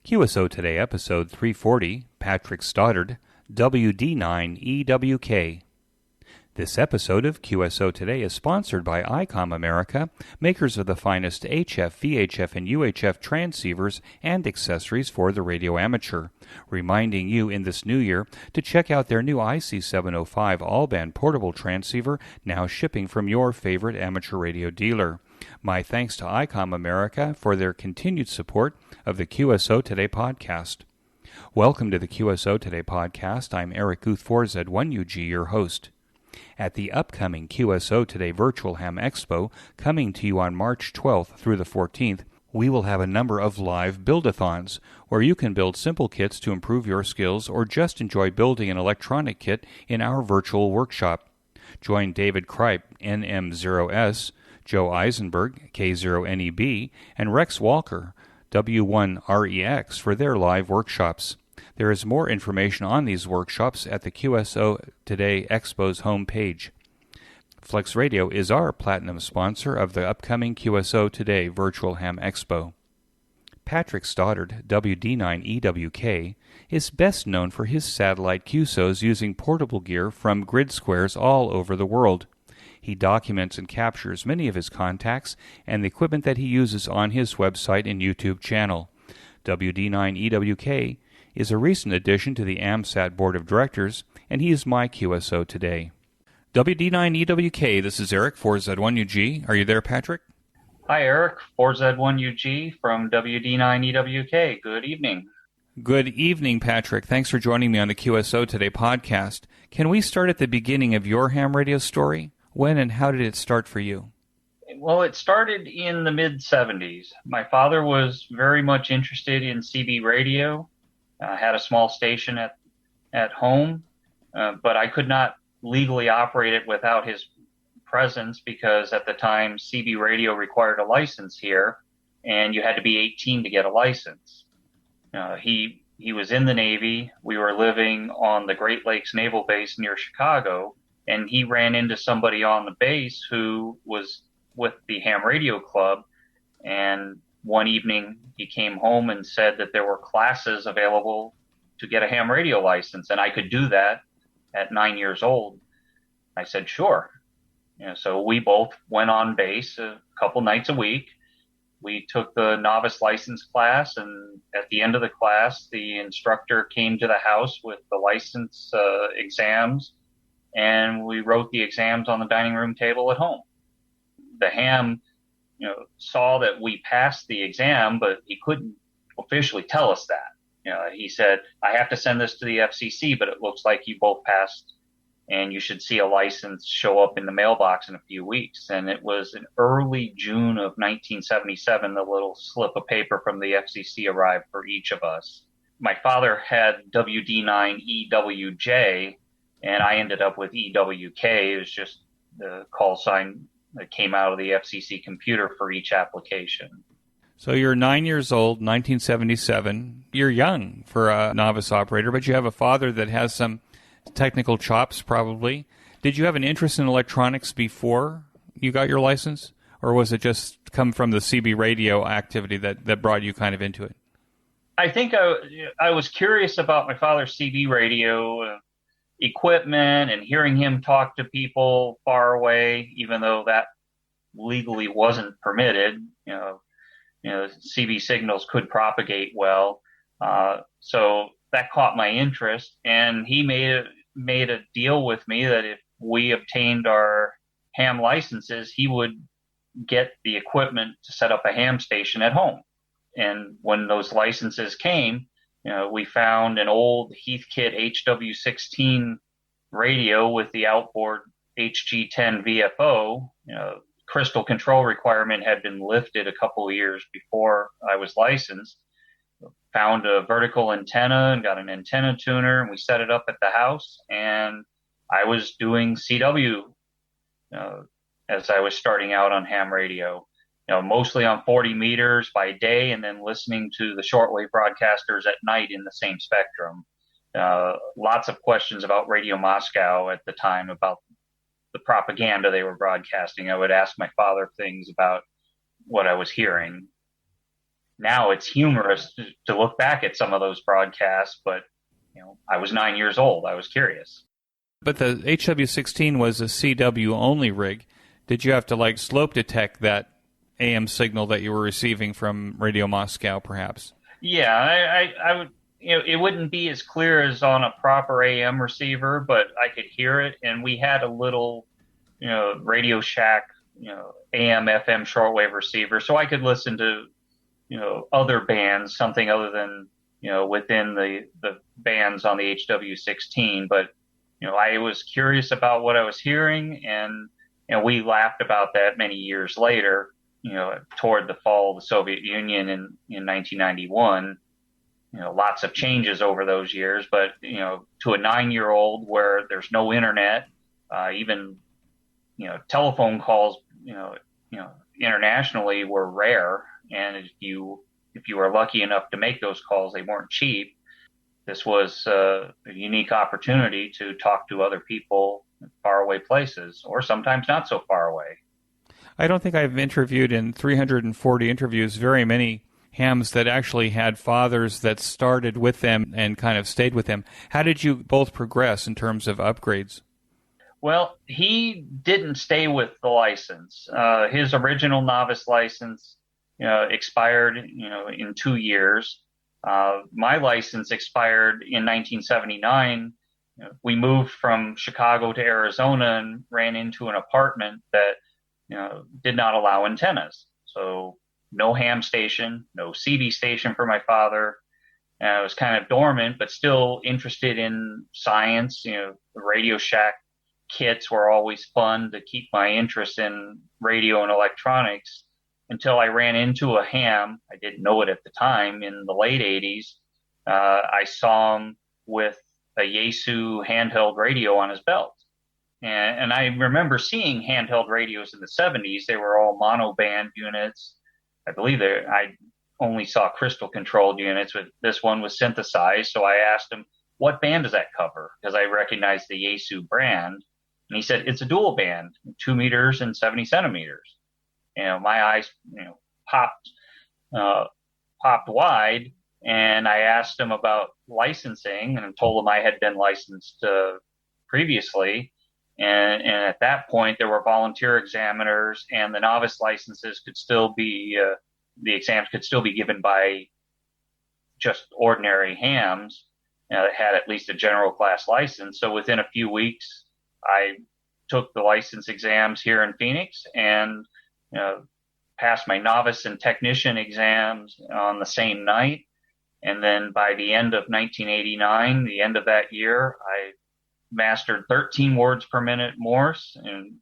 QSO Today, Episode 340, Patrick Stoddard, WD9EWK. This episode of QSO Today is sponsored by ICOM America, makers of the finest HF, VHF, and UHF transceivers and accessories for the radio amateur, reminding you in this new year to check out their new IC705 all-band portable transceiver, now shipping from your favorite amateur radio dealer. My thanks to ICOM America for their continued support of the QSO Today podcast. Welcome to the QSO Today podcast. I'm Eric Guth for Z1UG, your host. At the upcoming QSO Today Virtual Ham Expo, coming to you on March 12th through the 14th, we will have a number of live build-a-thons, where you can build simple kits to improve your skills or just enjoy building an electronic kit in our virtual workshop. Join David Kripe, NM0S, Joe Eisenberg, K0NEB, and Rex Walker, W1REX, for their live workshops. There is more information on these workshops at the QSO Today Expo's homepage. Flex Radio is our platinum sponsor of the upcoming QSO Today Virtual Ham Expo. Patrick Stoddard, WD9EWK, is best known for his satellite QSOs using portable gear from grid squares all over the world. He documents and captures many of his contacts and the equipment that he uses on his website and YouTube channel. WD9EWK is a recent addition to the AMSAT Board of Directors, and he is my QSO today. WD9EWK, this is Eric for Z1UG. Are you there, Patrick? Hi, Eric, for Z1UG from WD9EWK. Good evening. Good evening, Patrick. Thanks for joining me on the QSO Today podcast. Can we start at the beginning of your ham radio story? When and how did it start for you? Well, it started in the mid-'70s. My father was very much interested in CB radio. I had a small station at home, but I could not legally operate it without his presence because at the time CB radio required a license here, and you had to be 18 to get a license. He was in the Navy. We were living on the Great Lakes Naval Base near Chicago, and he ran into somebody on the base who was with the Ham Radio Club, and one evening he came home and said that there were classes available to get a ham radio license, and I could do that at 9 years old. I said, sure. So we both went on base a couple nights a week. We took the novice license class, and at the end of the class, the instructor came to the house with the license exams, and we wrote the exams on the dining room table at home. The ham, saw that we passed the exam, but he couldn't officially tell us that. He said, I have to send this to the FCC, but it looks like you both passed, and you should see a license show up in the mailbox in a few weeks. And it was in early June of 1977, the little slip of paper from the FCC arrived for each of us. My father had WD9EWJ, and I ended up with EWK. It was just the call sign that came out of the FCC computer for each application. So you're 9 years old, 1977. You're young for a novice operator, but you have a father that has some technical chops probably. Did you have an interest in electronics before you got your license? Or was it just come from the CB radio activity that brought you kind of into it? I think I was curious about my father's CB radio equipment and hearing him talk to people far away, even though that legally wasn't permitted. CB signals could propagate well. So that caught my interest, and he made a deal with me that if we obtained our ham licenses, he would get the equipment to set up a ham station at home. And when those licenses came, we found an old Heathkit HW16 radio with the outboard HG10 VFO. Crystal control requirement had been lifted a couple of years before I was licensed. Found a vertical antenna and got an antenna tuner, and we set it up at the house. And I was doing CW as I was starting out on ham radio. Mostly on 40 meters by day, and then listening to the shortwave broadcasters at night in the same spectrum. Lots of questions about Radio Moscow at the time, about the propaganda they were broadcasting. I would ask my father things about what I was hearing. now it's humorous to look back at some of those broadcasts, but I was 9 years old. I was curious. But the HW16 was a CW only rig. Did you have to slope detect that AM signal that you were receiving from Radio Moscow, perhaps? Yeah, I would. It wouldn't be as clear as on a proper AM receiver, but I could hear it. And we had a little, Radio Shack, AM, FM shortwave receiver, so I could listen to, other bands, something other than, within the bands on the HW16. But, I was curious about what I was hearing, and, we laughed about that many years later, toward the fall of the Soviet Union in 1991. Lots of changes over those years, but, to a 9-year-old where there's no internet, even, telephone calls, internationally were rare. And if you were lucky enough to make those calls, they weren't cheap. This was a unique opportunity to talk to other people in faraway places, or sometimes not so far away. I don't think I've interviewed in 340 interviews very many hams that actually had fathers that started with them and kind of stayed with them. How did you both progress in terms of upgrades? Well, he didn't stay with the license. His original novice license, expired, in 2 years. My license expired in 1979. We moved from Chicago to Arizona and ran into an apartment that, did not allow antennas. So no ham station, no CB station for my father. I was kind of dormant, but still interested in science. The Radio Shack kits were always fun to keep my interest in radio and electronics, until I ran into a ham. I didn't know it at the time. In the late 80s, I saw him with a Yaesu handheld radio on his belt. And I remember seeing handheld radios in the 70s. They were all monoband units. I believe I only saw crystal controlled units, but this one was synthesized. So I asked him, what band does that cover? Because I recognized the Yaesu brand. And he said, it's a dual band, 2 meters and 70 centimeters. My eyes, popped wide, and I asked him about licensing, and told him I had been licensed previously. And at that point, there were volunteer examiners, and the novice licenses could still be, the exams could still be given by just ordinary hams that had at least a general class license. So within a few weeks, I took the license exams here in Phoenix and passed my novice and technician exams on the same night. And then by the end of 1989, the end of that year, I mastered 13 words per minute Morse and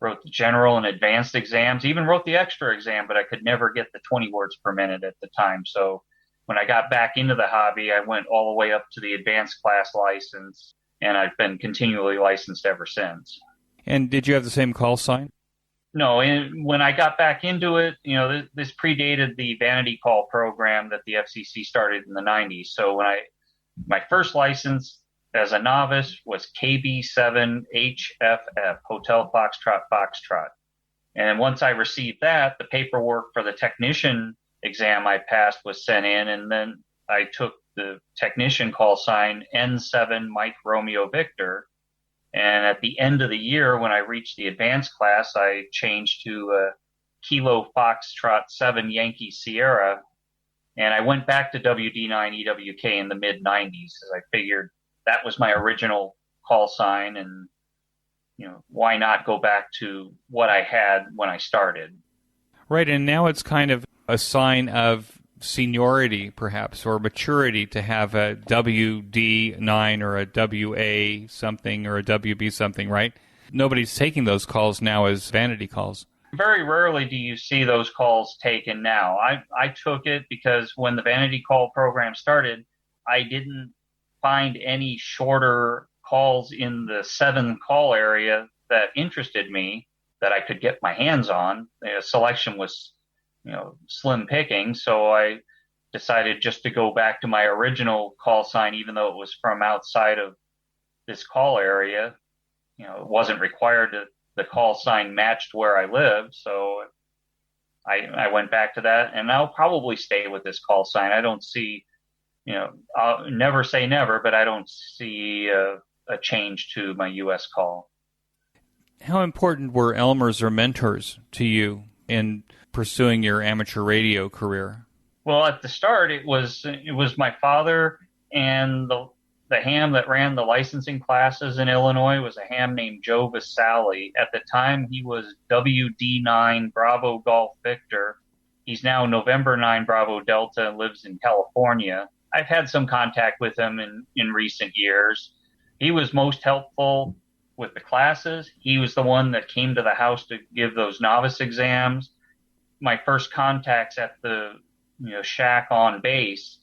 wrote the general and advanced exams, even wrote the extra exam, but I could never get the 20 words per minute at the time. So when I got back into the hobby, I went all the way up to the advanced class license, and I've been continually licensed ever since. And did you have the same call sign? No, and when I got back into it, this predated the vanity call program that the FCC started in the 90s. So my first license as a novice was KB7HFF, Hotel Foxtrot Foxtrot. And once I received that, the paperwork for the technician exam I passed was sent in, and then I took the technician call sign N7 Mike Romeo Victor. And at the end of the year, when I reached the advanced class, I changed to Kilo Foxtrot 7 Yankee Sierra. And I went back to WD9EWK in the mid-90s, as I figured that was my original call sign, and why not go back to what I had when I started? Right, and now it's kind of a sign of seniority, perhaps, or maturity to have a WD9 or a WA something or a WB something, right? Nobody's taking those calls now as vanity calls. Very rarely do you see those calls taken now. I took it because when the vanity call program started, I didn't find any shorter calls in the 7 call area that interested me that I could get my hands on. The selection was, slim picking. So I decided just to go back to my original call sign, even though it was from outside of this call area. It wasn't required to, the call sign matched where I lived. So I went back to that, and I'll probably stay with this call sign. I don't see, I'll never say never, but I don't see a change to my U.S. call. How important were Elmers or mentors to you in pursuing your amateur radio career? Well, at the start, it was my father, and the ham that ran the licensing classes in Illinois was a ham named Joe Vasali. At the time, he was WD9 Bravo Golf Victor. He's now November 9 Bravo Delta and lives in California. I've had some contact with him in recent years. He was most helpful with the classes. He was the one that came to the house to give those novice exams. My first contacts at the shack on base,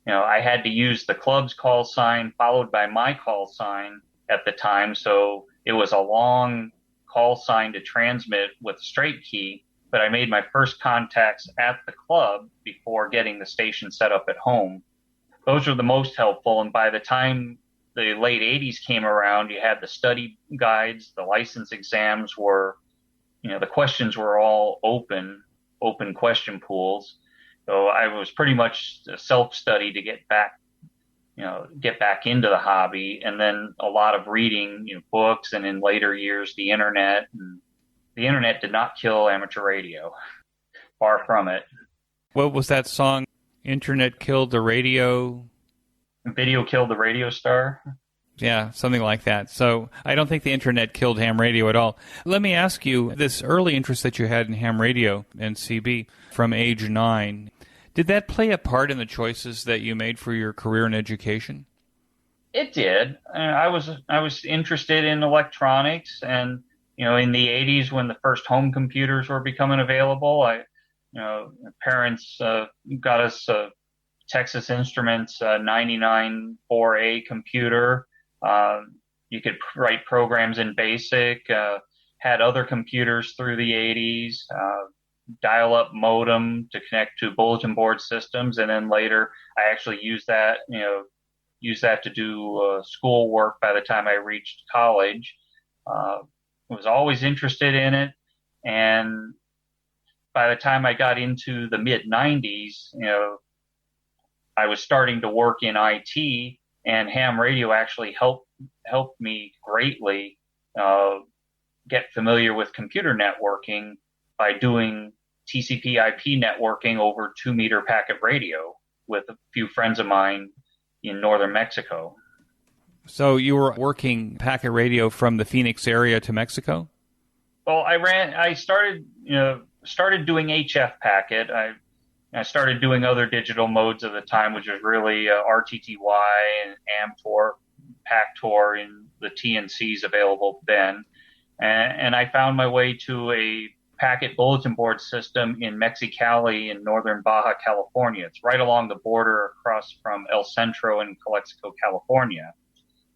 I had to use the club's call sign followed by my call sign at the time. So it was a long call sign to transmit with a straight key, but I made my first contacts at the club before getting the station set up at home. Those were the most helpful. And by the time the late 80s came around, you had the study guides, the license exams were, the questions were all open question pools. So I was pretty much a self-study to get back into the hobby, and then a lot of reading, books, and in later years, the internet. And the internet did not kill amateur radio. Far from it. What was that song? Internet killed the radio? Video killed the radio star? Yeah, something like that. So I don't think the internet killed ham radio at all. Let me ask you, this early interest that you had in ham radio and CB from age 9, did that play a part in the choices that you made for your career in education? It did. I was interested in electronics, and in the 80s when the first home computers were becoming available, parents got us a Texas Instruments 99-4A computer. You could write programs in BASIC. Had other computers through the 80s. Dial-up modem to connect to bulletin board systems, and then later I actually used that to do school work by the time I reached college. Was always interested in it, and by the time I got into the mid-90s, I was starting to work in IT, and ham radio actually helped me greatly get familiar with computer networking by doing TCP/IP networking over 2-meter packet radio with a few friends of mine in northern Mexico. So you were working packet radio from the Phoenix area to Mexico? Well, I started doing HF packet. I started doing other digital modes at the time, which was really RTTY and AmTOR, PACTOR, and the TNCs available then. And I found my way to a packet bulletin board system in Mexicali in northern Baja California. It's right along the border across from El Centro in Calexico, California,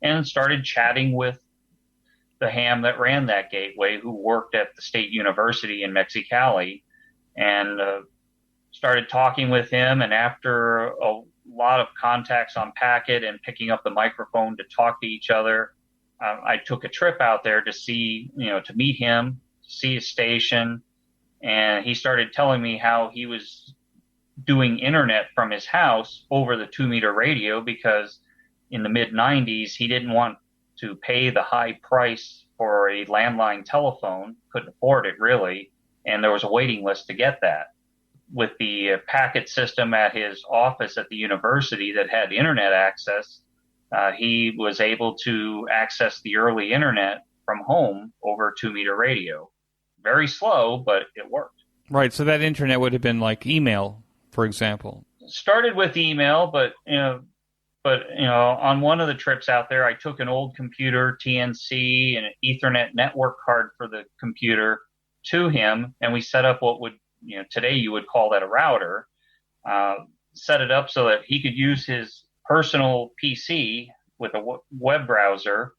and started chatting with the ham that ran that gateway, who worked at the State University in Mexicali, and started talking with him. And after a lot of contacts on packet and picking up the microphone to talk to each other, I took a trip out there to to meet him, see his station, and he started telling me how he was doing internet from his house over the 2-meter radio because in the mid-90s he didn't want to pay the high price for a landline telephone, couldn't afford it really, and there was a waiting list to get that. With the packet system at his office at the university that had internet access, he was able to access the early internet from home over a 2-meter radio. Very slow, but it worked. Right, so that internet would have been like email, for example. Started with email, but on one of the trips out there, I took an old computer, TNC, and an Ethernet network card for the computer to him, and we set up what would, today you would call that a router. Set it up so that he could use his personal PC with a web browser,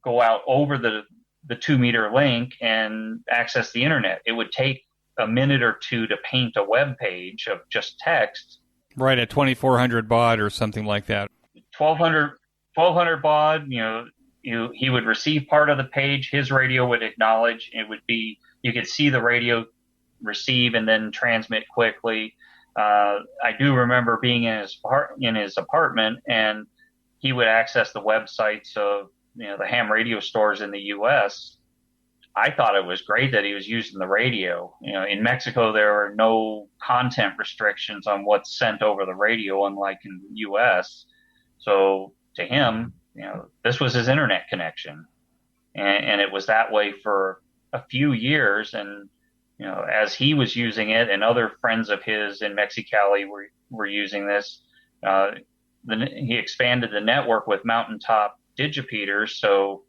go out over the 2-meter link and access the internet. It would take a minute or two to paint a web page of just text. Right, at 2400 baud or something like that. 1200 baud, he would receive part of the page, his radio would acknowledge. It would be, you could see the radio receive and then transmit quickly. I do remember being in his apartment, and he would access the websites of the ham radio stores in the U.S. I thought it was great that he was using the radio. In Mexico, there are no content restrictions on what's sent over the radio, unlike in the U.S. So to him, this was his internet connection, and it was that way for a few years. And as he was using it, and other friends of his in Mexicali were using this, he expanded the network with mountaintop digipeaters. So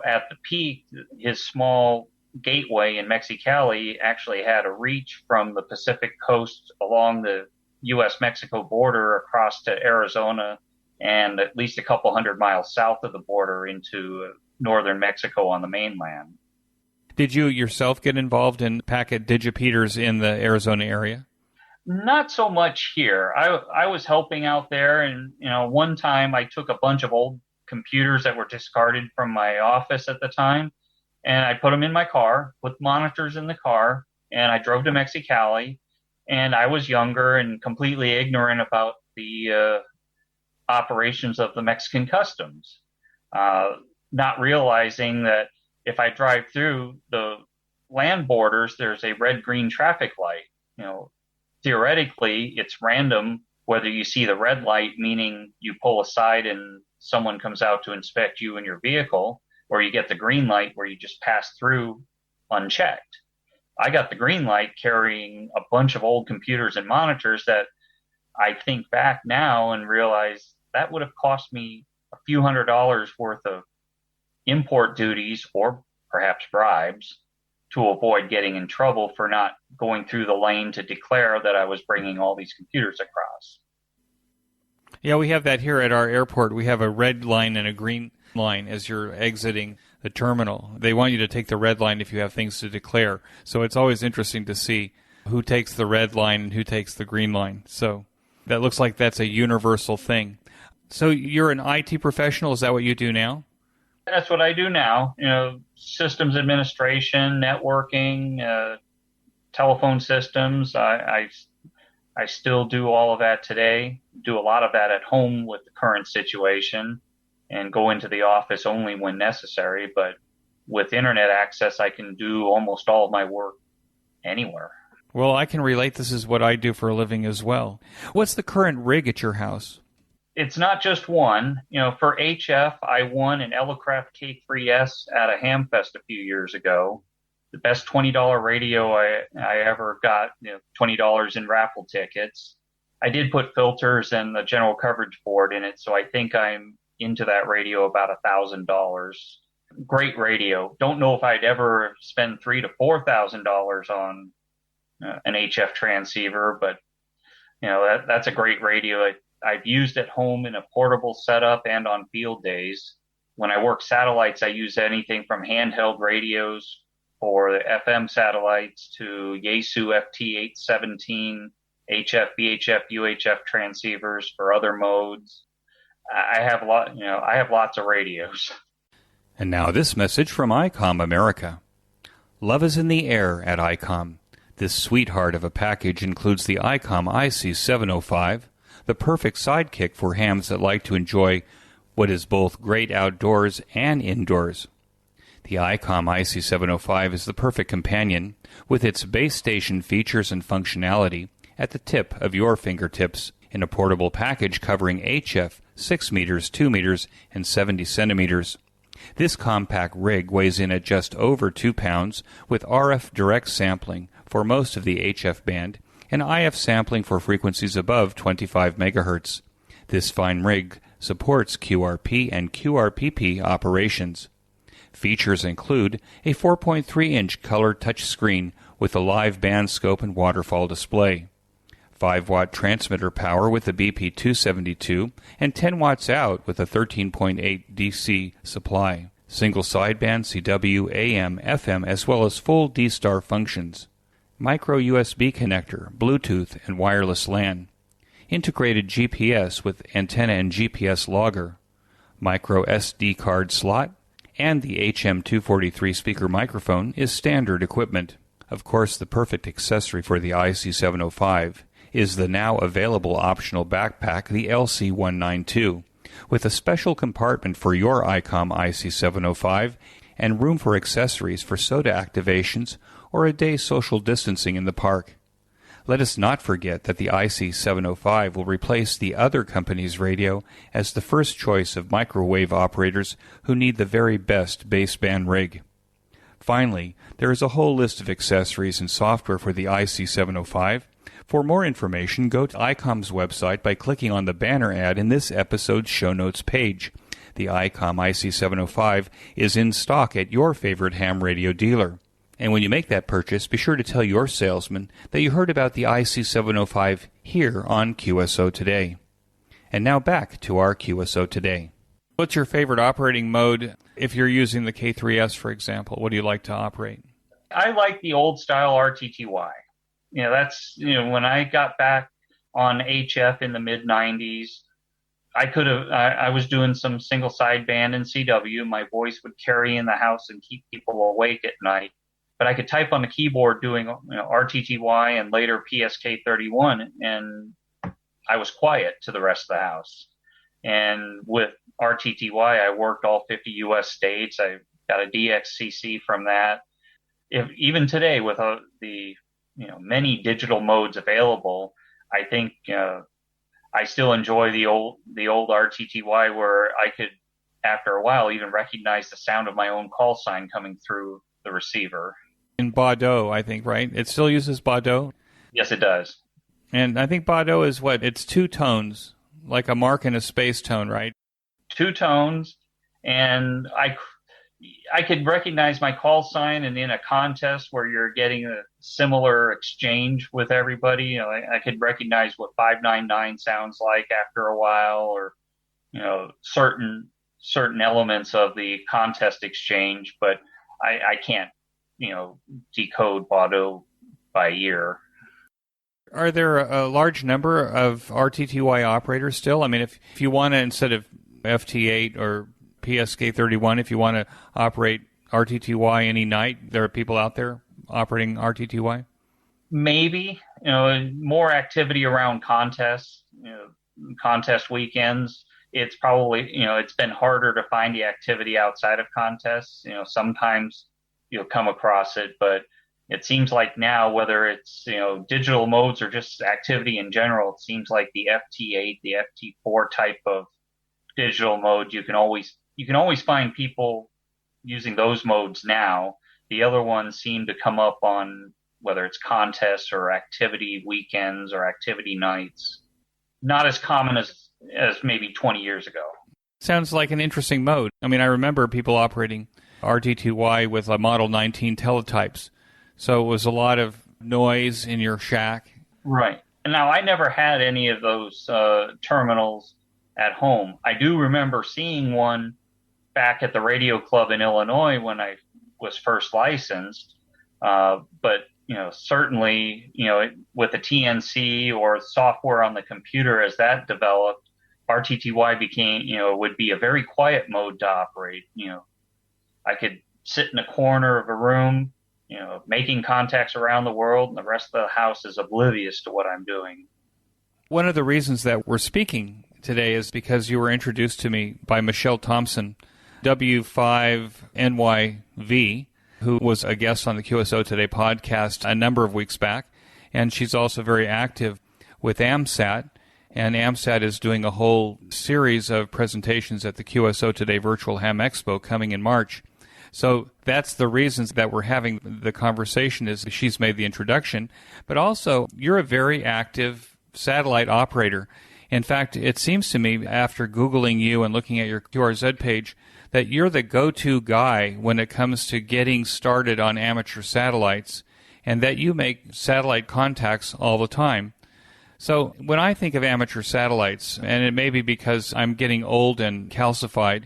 at the peak, his small gateway in Mexicali actually had a reach from the Pacific coast along the U.S.-Mexico border across to Arizona, and at least a couple hundred miles south of the border into northern Mexico on the mainland. Did you yourself get involved in packet digipeaters in the Arizona area? Not so much here. I was helping out there, and one time I took a bunch of old computers that were discarded from my office at the time, and I put them in my car, put monitors in the car, and I drove to Mexicali. And I was younger and completely ignorant about the operations of the Mexican customs, not realizing that if I drive through the land borders, there's a red-green traffic light. Theoretically, it's random whether you see the red light, meaning you pull aside and someone comes out to inspect you and your vehicle, or you get the green light where you just pass through unchecked. I got the green light carrying a bunch of old computers and monitors that I think back now and realize that would have cost me a few $100s worth of import duties or perhaps bribes to avoid getting in trouble for not going through the lane to declare that I was bringing all these computers across. Yeah, we have that here at our airport. We have a red line and a green line as you're exiting the terminal. They want you to take the red line if you have things to declare. So it's always interesting to see who takes the red line and who takes the green line. So that looks like that's a universal thing. So you're an IT professional. Is that what you do now? That's what I do now. Systems administration, networking, telephone systems. I still do all of that today. Do a lot of that at home with the current situation, and go into the office only when necessary. But with internet access, I can do almost all of my work anywhere. Well, I can relate. This is what I do for a living as well. What's the current rig at your house? It's not just one. For HF, I won an Elecraft K3S at a Hamfest a few years ago. The best $20 radio I ever got, $20 in raffle tickets. I did put filters and the general coverage board in it, so I think I'm into that radio about $1,000. Great radio. Don't know if I'd ever spend $3,000 to $4,000 on an HF transceiver, but that's a great radio. I've used at home in a portable setup and on field days. When I work satellites, I use anything from handheld radios for the FM satellites to Yaesu FT817, HF, VHF, UHF transceivers for other modes. I have lots of radios. And now this message from ICOM America. Love is in the air at ICOM. This sweetheart of a package includes the ICOM IC705, the perfect sidekick for hams that like to enjoy what is both great outdoors and indoors. The ICOM IC705 is the perfect companion, with its base station features and functionality at the tip of your fingertips in a portable package covering HF 6 meters, 2 meters, and 70 centimeters. This compact rig weighs in at just over 2 pounds with RF direct sampling for most of the HF band and IF sampling for frequencies above 25 megahertz. This fine rig supports QRP and QRPP operations. Features include a 4.3-inch color touchscreen with a live band scope and waterfall display, 5-watt transmitter power with a BP272, and 10 watts out with a 13.8 DC supply, single sideband CW, AM, FM, as well as full D-Star functions, micro USB connector, Bluetooth, and wireless LAN, integrated GPS with antenna and GPS logger, micro SD card slot, and the HM243 speaker microphone is standard equipment. Of course, the perfect accessory for the IC705 is the now available optional backpack, the LC192, with a special compartment for your ICOM IC705 and room for accessories for soda activations or a day's social distancing in the park. Let us not forget that the IC705 will replace the other company's radio as the first choice of microwave operators who need the very best baseband rig. Finally, there is a whole list of accessories and software for the IC705. For more information, go to ICOM's website by clicking on the banner ad in this episode's show notes page. The ICOM IC705 is in stock at your favorite ham radio dealer. And when you make that purchase, be sure to tell your salesman that you heard about the IC705 here on QSO Today. And now back to our QSO Today. What's your favorite operating mode if you're using the K3S, for example? What do you like to operate? I like the old style RTTY. When I got back on HF in the mid 90s, I was doing some single sideband in CW. My voice would carry in the house and keep people awake at night. But I could type on the keyboard doing RTTY and later PSK31, and I was quiet to the rest of the house. And with RTTY, I worked all 50 U.S. states. I got a DXCC from that. Even today, with the many digital modes available, I think I still enjoy the old RTTY, where I could, after a while, even recognize the sound of my own call sign coming through the receiver. In Baudot, I think, right? It still uses Baudot? Yes, it does. And I think Baudot is what? It's two tones, like a mark and a space tone, right? Two tones, and I could recognize my call sign, and in a contest where you're getting a similar exchange with everybody, I could recognize what 599 sounds like after a while, or certain elements of the contest exchange, but I can't decode Baudot by ear. Are there a large number of RTTY operators still? I mean, if you want to, instead of FT8 or PSK31, if you want to operate RTTY any night, there are people out there operating RTTY? Maybe. More activity around contests, contest weekends. It's probably, it's been harder to find the activity outside of contests. Sometimes you'll come across it, but it seems like now, whether it's, digital modes or just activity in general, it seems like the FT8, the FT4 type of digital mode, you can always find people using those modes now. The other ones seem to come up on whether it's contests or activity weekends or activity nights. Not as common as maybe 20 years ago. Sounds like an interesting mode. I mean, I remember people operating RTTY with a Model 19 teletypes. So it was a lot of noise in your shack. Right. And now I never had any of those terminals at home. I do remember seeing one back at the radio club in Illinois when I was first licensed. But, certainly, with the TNC or software on the computer, as that developed, RTTY became, would be a very quiet mode to operate. I could sit in a corner of a room, making contacts around the world, and the rest of the house is oblivious to what I'm doing. One of the reasons that we're speaking today is because you were introduced to me by Michelle Thompson, W5NYV, who was a guest on the QSO Today podcast a number of weeks back, and she's also very active with AMSAT, and AMSAT is doing a whole series of presentations at the QSO Today Virtual Ham Expo coming in March. So that's the reasons that we're having the conversation, is she's made the introduction, but also you're a very active satellite operator. In fact, it seems to me, after Googling you and looking at your QRZ page, that you're the go-to guy when it comes to getting started on amateur satellites, and that you make satellite contacts all the time. So when I think of amateur satellites, and it may be because I'm getting old and calcified,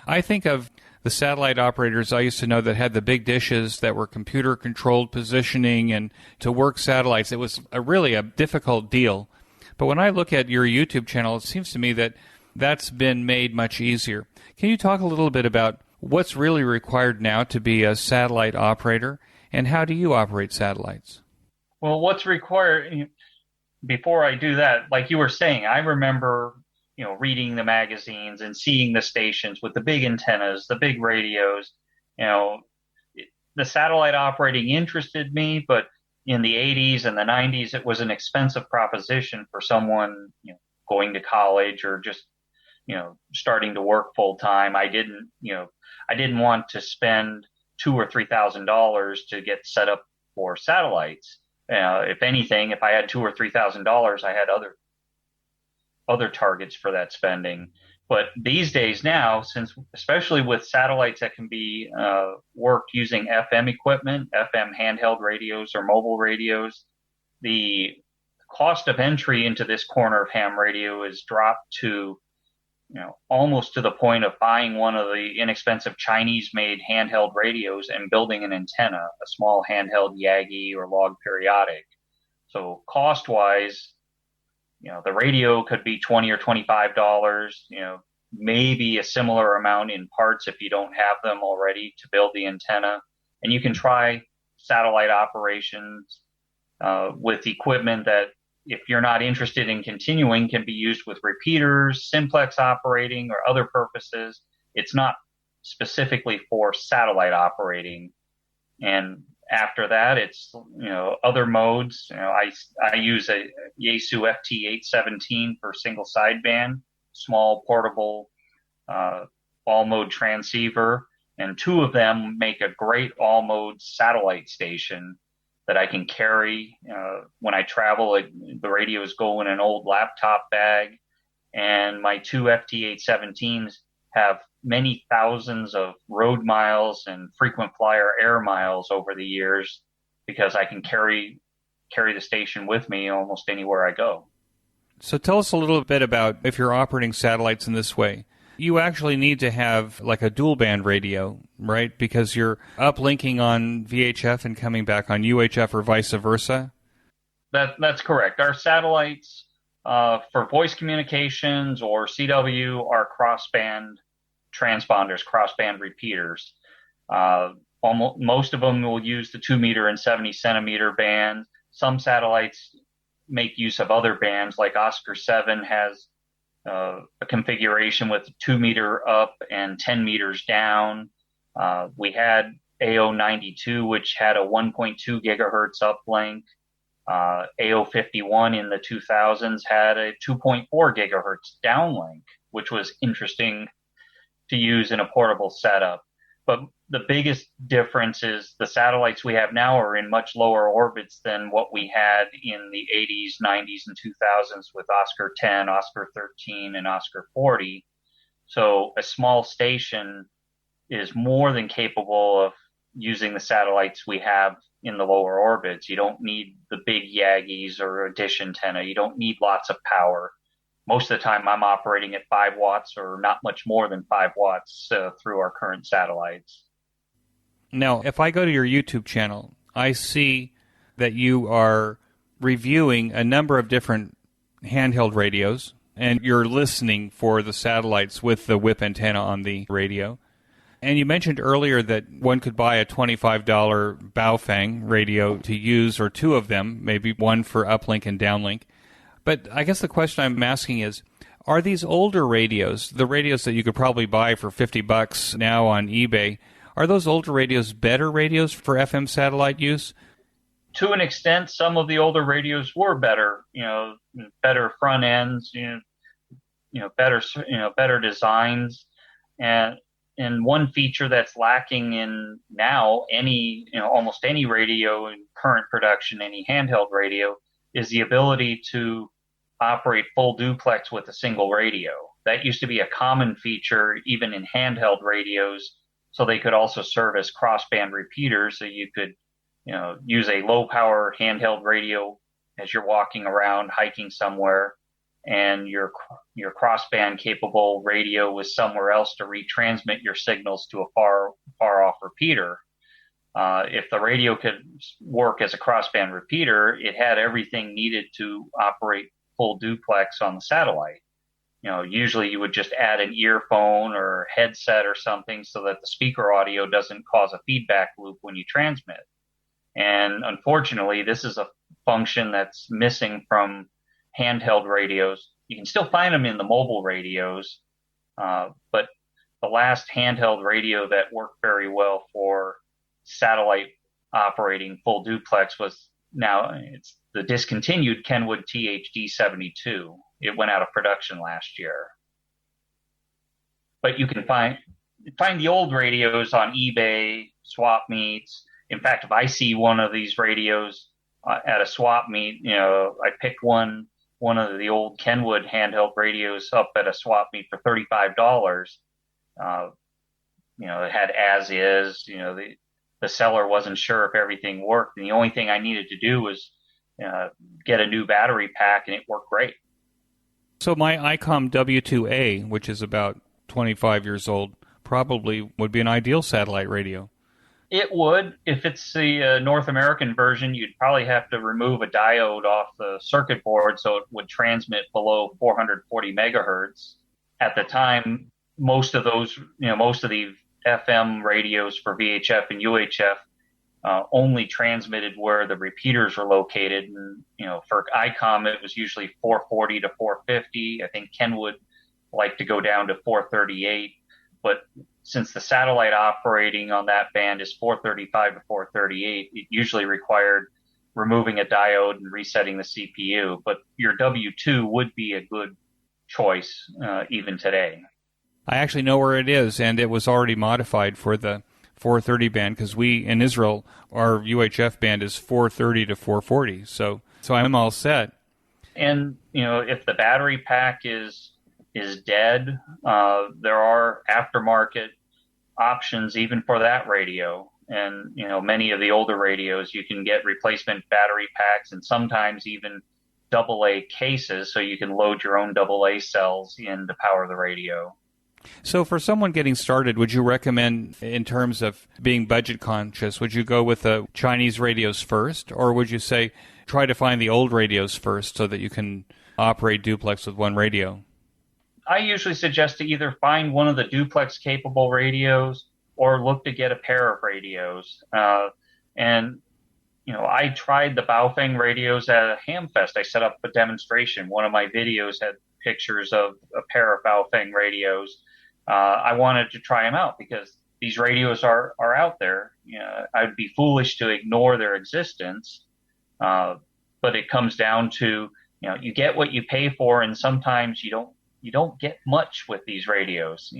I think of the satellite operators I used to know that had the big dishes that were computer-controlled positioning, and to work satellites, it was really a difficult deal. But when I look at your YouTube channel, it seems to me that that's been made much easier. Can you talk a little bit about what's really required now to be a satellite operator, And how do you operate satellites? Well, what's required before I do that, like you were saying, I remember, reading the magazines and seeing the stations with the big antennas, the big radios. You know, the satellite operating interested me, but in the 80s and the 90s, it was an expensive proposition for someone, going to college or just, starting to work full time. I didn't want to spend $2,000 or $3,000 to get set up for satellites. If anything, if I had $2,000 or $3,000, I had other targets for that spending. But these days now, especially with satellites that can be worked using FM equipment, FM handheld radios or mobile radios, the cost of entry into this corner of ham radio is dropped to, almost to the point of buying one of the inexpensive Chinese-made handheld radios and building an antenna, a small handheld Yagi or log periodic. So cost-wise, the radio could be $20 or $25, maybe a similar amount in parts if you don't have them already to build the antenna. And you can try satellite operations with equipment that, if you're not interested in continuing, can be used with repeaters, simplex operating, or other purposes. It's not specifically for satellite operating. And after that, it's, other modes. I use a Yaesu FT817 for single sideband, small portable all mode transceiver, and two of them make a great all mode satellite station that I can carry when I travel. The radios go in an old laptop bag, and my two FT817s have many thousands of road miles and frequent flyer air miles over the years, because I can carry the station with me almost anywhere I go. So tell us a little bit about, if you're operating satellites in this way, you actually need to have like a dual band radio, right? Because you're uplinking on VHF and coming back on UHF or vice versa. That's correct. Our satellites for voice communications or CW are crossband transponders, crossband repeaters. Most of them will use the 2 meter and 70 centimeter bands. Some satellites make use of other bands, like Oscar 7 has a configuration with 2 meter up and 10 meters down. We had AO92, which had a 1.2 gigahertz uplink. AO51 in the 2000s had a 2.4 gigahertz downlink, which was interesting to use in a portable setup. But the biggest difference is the satellites we have now are in much lower orbits than what we had in the 80s, 90s, and 2000s with Oscar 10, Oscar 13, and Oscar 40. So a small station is more than capable of using the satellites we have in the lower orbits. You don't need the big Yagis or a dish antenna. You don't need lots of power. Most of the time I'm operating at 5 watts or not much more than 5 watts through our current satellites. Now, if I go to your YouTube channel, I see that you are reviewing a number of different handheld radios, and you're listening for the satellites with the whip antenna on the radio. And you mentioned earlier that one could buy a $25 Baofeng radio to use, or two of them, maybe one for uplink and downlink. But I guess the question I'm asking is, are these older radios, the radios that you could probably buy for $50 now on eBay, are those older radios better radios for FM satellite use? To an extent, some of the older radios were better, better front ends, better designs. And one feature that's lacking in now almost any radio in current production, any handheld radio, is the ability to operate full duplex with a single radio. That used to be a common feature even in handheld radios, so they could also serve as crossband repeaters. So you could, use a low power handheld radio as you're walking around, hiking somewhere, and your crossband capable radio was somewhere else to retransmit your signals to a far off repeater. If the radio could work as a crossband repeater, it had everything needed to operate full duplex on the satellite. Usually you would just add an earphone or headset or something so that the speaker audio doesn't cause a feedback loop when you transmit. And unfortunately, this is a function that's missing from handheld radios. You can still find them in the mobile radios, but the last handheld radio that worked very well for satellite operating full duplex it's the discontinued Kenwood Thd 72. It went out of production last year. But you can find the old radios on eBay, swap meets. In fact, if I see one of these radios at a swap meet, I picked one of the old Kenwood handheld radios up at a swap meet for $35. It had as is, the seller wasn't sure if everything worked. And the only thing I needed to do was get a new battery pack, and it worked great. So my ICOM W2A, which is about 25 years old, probably would be an ideal satellite radio. It would. If it's the North American version, you'd probably have to remove a diode off the circuit board so it would transmit below 440 megahertz. At the time, most of the FM radios for VHF and UHF only transmitted where the repeaters were located. And, for ICOM, it was usually 440 to 450. I think Kenwood liked to go down to 438. But since the satellite operating on that band is 435 to 438, it usually required removing a diode and resetting the CPU. But your W2 would be a good choice even today. I actually know where it is, and it was already modified for the 430 band because we, in Israel, our UHF band is 430 to 440. So I'm all set. And, if the battery pack is dead, there are aftermarket options even for that radio. And, many of the older radios, you can get replacement battery packs and sometimes even AA cases so you can load your own AA cells in to power the radio. So for someone getting started, would you recommend, in terms of being budget conscious, would you go with the Chinese radios first, or would you say try to find the old radios first so that you can operate duplex with one radio? I usually suggest to either find one of the duplex capable radios or look to get a pair of radios. I tried the Baofeng radios at a Hamfest. I set up a demonstration. One of my videos had pictures of a pair of Baofeng radios. I wanted to try them out because these radios are out there. I'd be foolish to ignore their existence. But it comes down to, you get what you pay for, and sometimes you don't get much with these radios.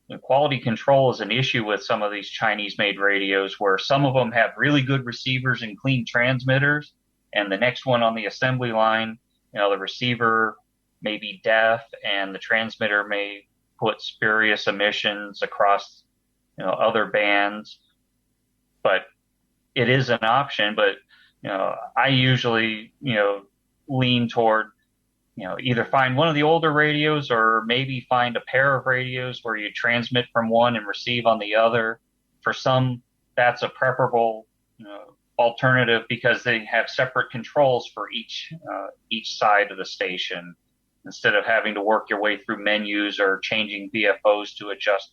The quality control is an issue with some of these Chinese-made radios, where some of them have really good receivers and clean transmitters, and the next one on the assembly line, the receiver may be deaf, and the transmitter may put spurious emissions across, other bands. But it is an option. But I usually, lean toward, either find one of the older radios or maybe find a pair of radios where you transmit from one and receive on the other. For some, that's a preferable alternative because they have separate controls for each side of the station, instead of having to work your way through menus or changing VFOs to adjust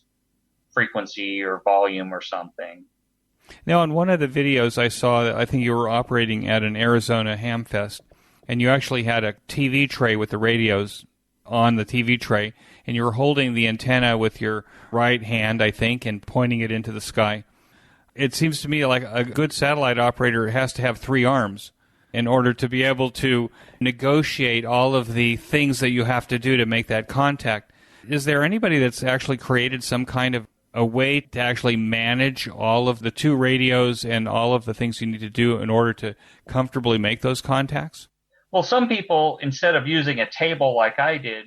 frequency or volume or something. Now, in one of the videos I saw, I think you were operating at an Arizona Hamfest, and you actually had a TV tray with the radios on the TV tray, and you were holding the antenna with your right hand, I think, and pointing it into the sky. It seems to me like a good satellite operator has to have three arms in order to be able to negotiate all of the things that you have to do to make that contact. Is there anybody that's actually created some kind of a way to actually manage all of the two radios and all of the things you need to do in order to comfortably make those contacts? Well, some people, instead of using a table like I did,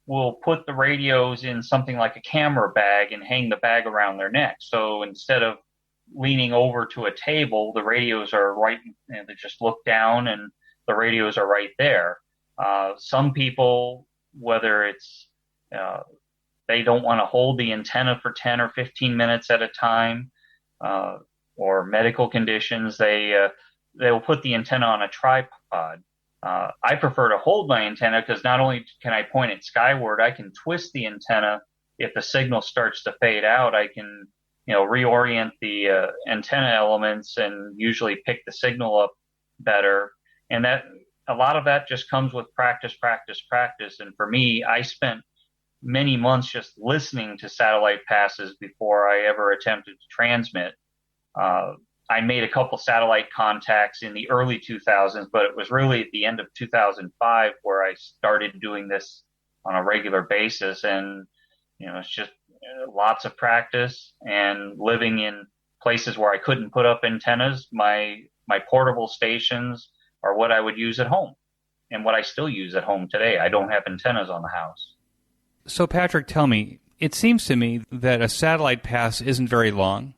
will put the radios in something like a camera bag and hang the bag around their neck. So instead of leaning over to a table, the radios are right, they just look down and the radios are right there. Some people, whether it's they don't want to hold the antenna for 10 or 15 minutes at a time, or medical conditions, they'll put the antenna on a tripod. I prefer to hold my antenna because not only can I point it skyward, I can twist the antenna. If the signal starts to fade out, I can reorient the antenna elements and usually pick the signal up better. And that a lot of that just comes with practice, practice, practice. And for me, I spent many months just listening to satellite passes before I ever attempted to transmit. I made a couple satellite contacts in the early 2000s, but it was really at the end of 2005 where I started doing this on a regular basis. And, it's just lots of practice and living in places where I couldn't put up antennas. My portable stations are what I would use at home and what I still use at home today. I don't have antennas on the house. So, Patrick, tell me, it seems to me that a satellite pass isn't very long,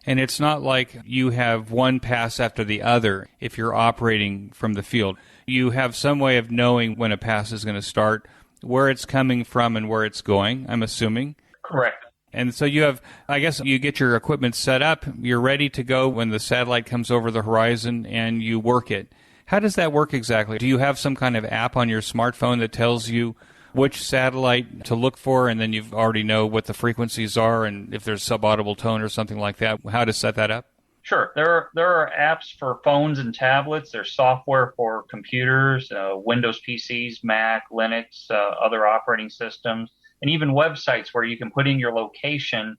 and it's not like you have one pass after the other if you're operating from the field. You have some way of knowing when a pass is going to start, where it's coming from and where it's going, I'm assuming. Correct. And so you have, I guess, you get your equipment set up, you're ready to go when the satellite comes over the horizon, and you work it. How does that work exactly? Do you have some kind of app on your smartphone that tells you which satellite to look for, and then you already know what the frequencies are and if there's subaudible tone or something like that, how to set that up? Sure. There are apps for phones and tablets. There's software for computers, Windows PCs, Mac, Linux, other operating systems, and even websites where you can put in your location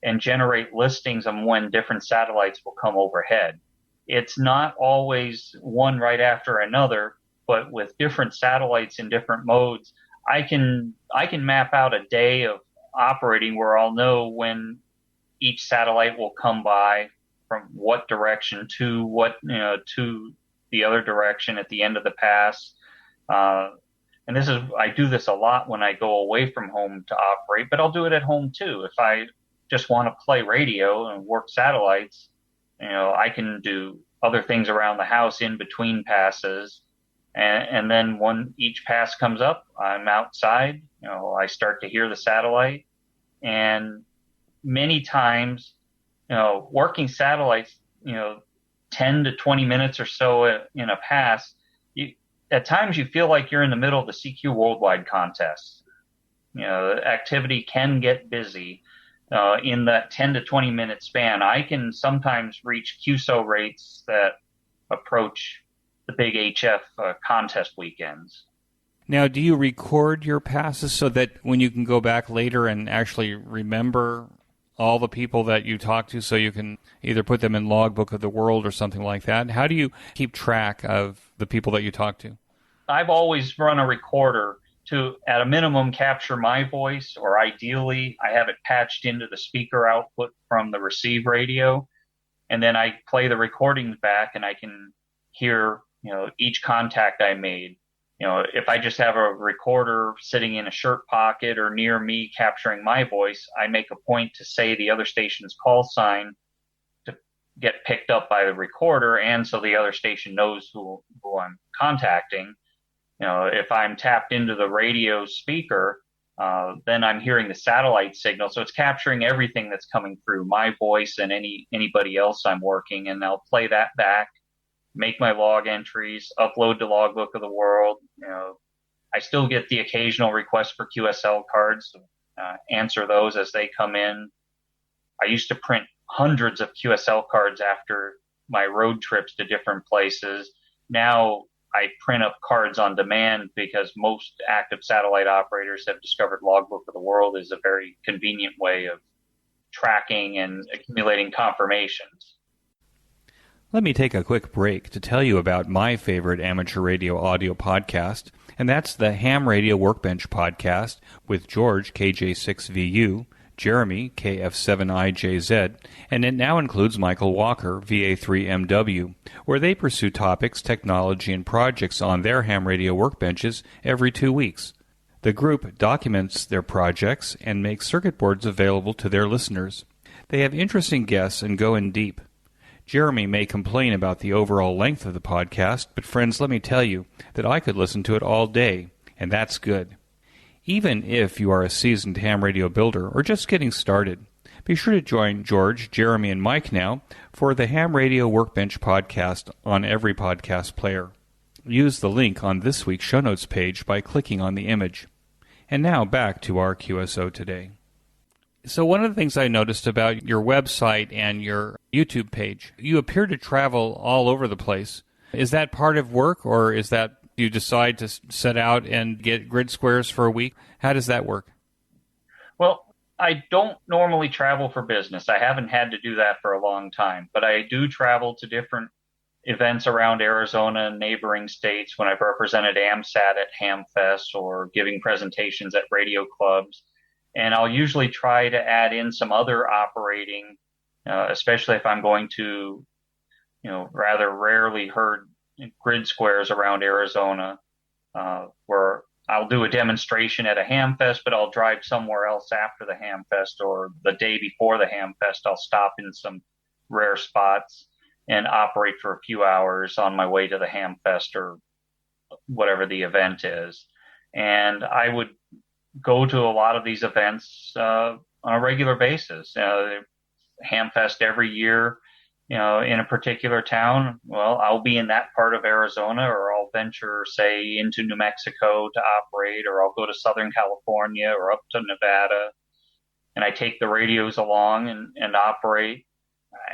and generate listings on when different satellites will come overhead. It's not always one right after another, but with different satellites in different modes, I can map out a day of operating where I'll know when each satellite will come by from what direction to what, to the other direction at the end of the pass. And I do this a lot when I go away from home to operate, but I'll do it at home too. If I just want to play radio and work satellites, I can do other things around the house in between passes. And then when each pass comes up, I'm outside, I start to hear the satellite. And many times, working satellites, 10 to 20 minutes or so in a pass, at times you feel like you're in the middle of the CQ Worldwide contest. Activity can get busy. In that 10 to 20 minute span, I can sometimes reach QSO rates that approach the big HF contest weekends. Now, do you record your passes so that when you can go back later and actually remember all the people that you talk to so you can either put them in Logbook of the World or something like that? How do you keep track of the people that you talk to? I've always run a recorder to, at a minimum, capture my voice, or ideally, I have it patched into the speaker output from the receive radio, and then I play the recordings back and I can hear each contact I made. If I just have a recorder sitting in a shirt pocket or near me capturing my voice, I make a point to say the other station's call sign to get picked up by the recorder, and so the other station knows who I'm contacting. If I'm tapped into the radio speaker, then I'm hearing the satellite signal. So it's capturing everything that's coming through, my voice and anybody else I'm working, and I'll play that back, make my log entries, upload to Logbook of the World. I still get the occasional request for QSL cards, answer those as they come in. I used to print hundreds of QSL cards after my road trips to different places. Now I print up cards on demand because most active satellite operators have discovered Logbook of the World is a very convenient way of tracking and accumulating confirmations. Let me take a quick break to tell you about my favorite amateur radio audio podcast, and that's the Ham Radio Workbench podcast with George, KJ6VU, Jeremy, KF7IJZ, and it now includes Michael Walker, VA3MW, where they pursue topics, technology, and projects on their ham radio workbenches every 2 weeks. The group documents their projects and makes circuit boards available to their listeners. They have interesting guests and go in deep. Jeremy may complain about the overall length of the podcast, but friends, let me tell you that I could listen to it all day, and that's good. Even if you are a seasoned ham radio builder or just getting started, be sure to join George, Jeremy, and Mike now for the Ham Radio Workbench podcast on every podcast player. Use the link on this week's show notes page by clicking on the image. And now back to our QSO today. So one of the things I noticed about your website and your YouTube page, you appear to travel all over the place. Is that part of work, or is that you decide to set out and get grid squares for a week? How does that work? Well, I don't normally travel for business. I haven't had to do that for a long time, but I do travel to different events around Arizona and neighboring states when I've represented AMSAT at HamFest or giving presentations at radio clubs. And I'll usually try to add in some other operating, especially if I'm going to, rather rarely heard grid squares around Arizona, where I'll do a demonstration at a HamFest, but I'll drive somewhere else after the HamFest, or the day before the HamFest, I'll stop in some rare spots and operate for a few hours on my way to the HamFest or whatever the event is. And I would go to a lot of these events on a regular basis. HamFest every year, in a particular town. Well, I'll be in that part of Arizona, or I'll venture, say, into New Mexico to operate, or I'll go to Southern California or up to Nevada, and I take the radios along and operate.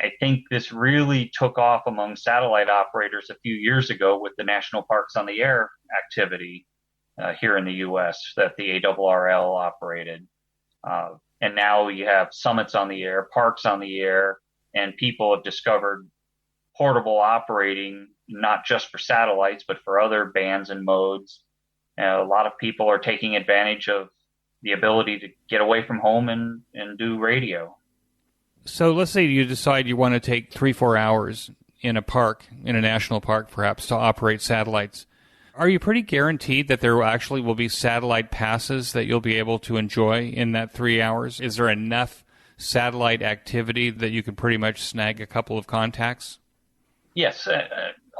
I think this really took off among satellite operators a few years ago with the National Parks on the Air activity here in the U.S. that the ARRL operated. And now you have summits on the air, parks on the air, and people have discovered portable operating, not just for satellites, but for other bands and modes. A lot of people are taking advantage of the ability to get away from home and do radio. So let's say you decide you want to take 3-4 hours in a park, in a national park perhaps, to operate satellites. Are you pretty guaranteed that there actually will be satellite passes that you'll be able to enjoy in that 3 hours? Is there enough satellite activity that you can pretty much snag a couple of contacts? Yes,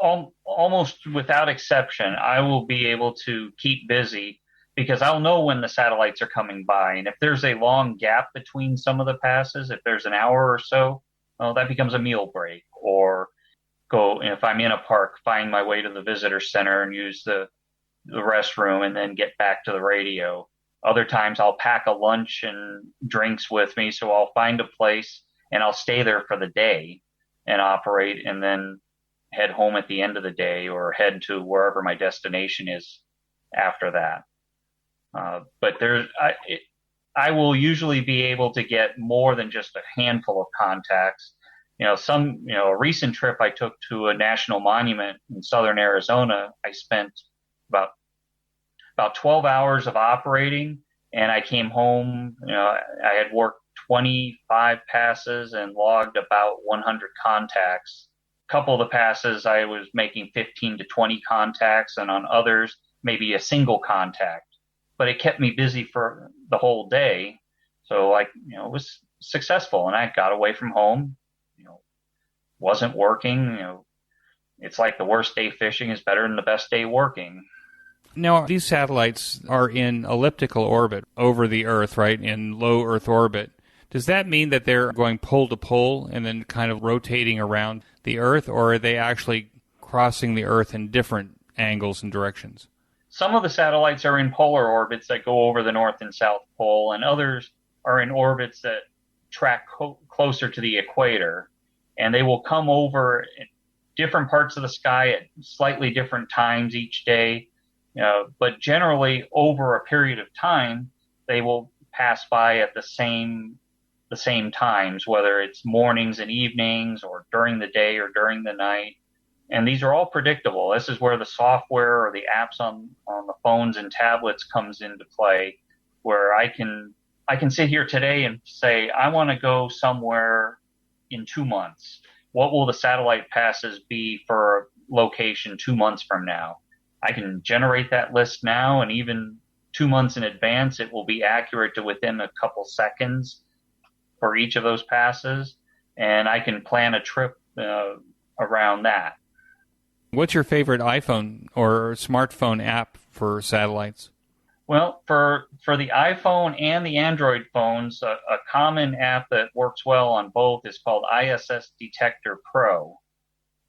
almost without exception, I will be able to keep busy because I'll know when the satellites are coming by. And if there's a long gap between some of the passes, if there's an hour or so, well, that becomes a meal break. Or go, if I'm in a park, find my way to the visitor center and use the restroom and then get back to the radio. Other times I'll pack a lunch and drinks with me, so I'll find a place and I'll stay there for the day and operate, and then head home at the end of the day or head to wherever my destination is after that. But I will usually be able to get more than just a handful of contacts. A recent trip I took to a national monument in southern Arizona, I spent about 12 hours of operating, and I came home. I had worked 25 passes and logged about 100 contacts. A couple of the passes I was making 15 to 20 contacts, and on others maybe a single contact. But it kept me busy for the whole day, so it was successful, and I got away from home. Wasn't working. It's like the worst day fishing is better than the best day working. Now, these satellites are in elliptical orbit over the Earth, right, in low Earth orbit. Does that mean that they're going pole to pole and then kind of rotating around the Earth, or are they actually crossing the Earth in different angles and directions? Some of the satellites are in polar orbits that go over the North and South Pole, and others are in orbits that track closer to the equator. And they will come over different parts of the sky at slightly different times each day. But generally, over a period of time, they will pass by at the same times, whether it's mornings and evenings or during the day or during the night. And these are all predictable. This is where the software or the apps on the phones and tablets comes into play, where I can sit here today and say, I want to go somewhere in 2 months. What will the satellite passes be for a location 2 months from now? I can generate that list now, and even 2 months in advance, it will be accurate to within a couple seconds for each of those passes, and I can plan a trip around that. What's your favorite iPhone or smartphone app for satellites? Well, for the iPhone and the Android phones, a common app that works well on both is called ISS Detector Pro.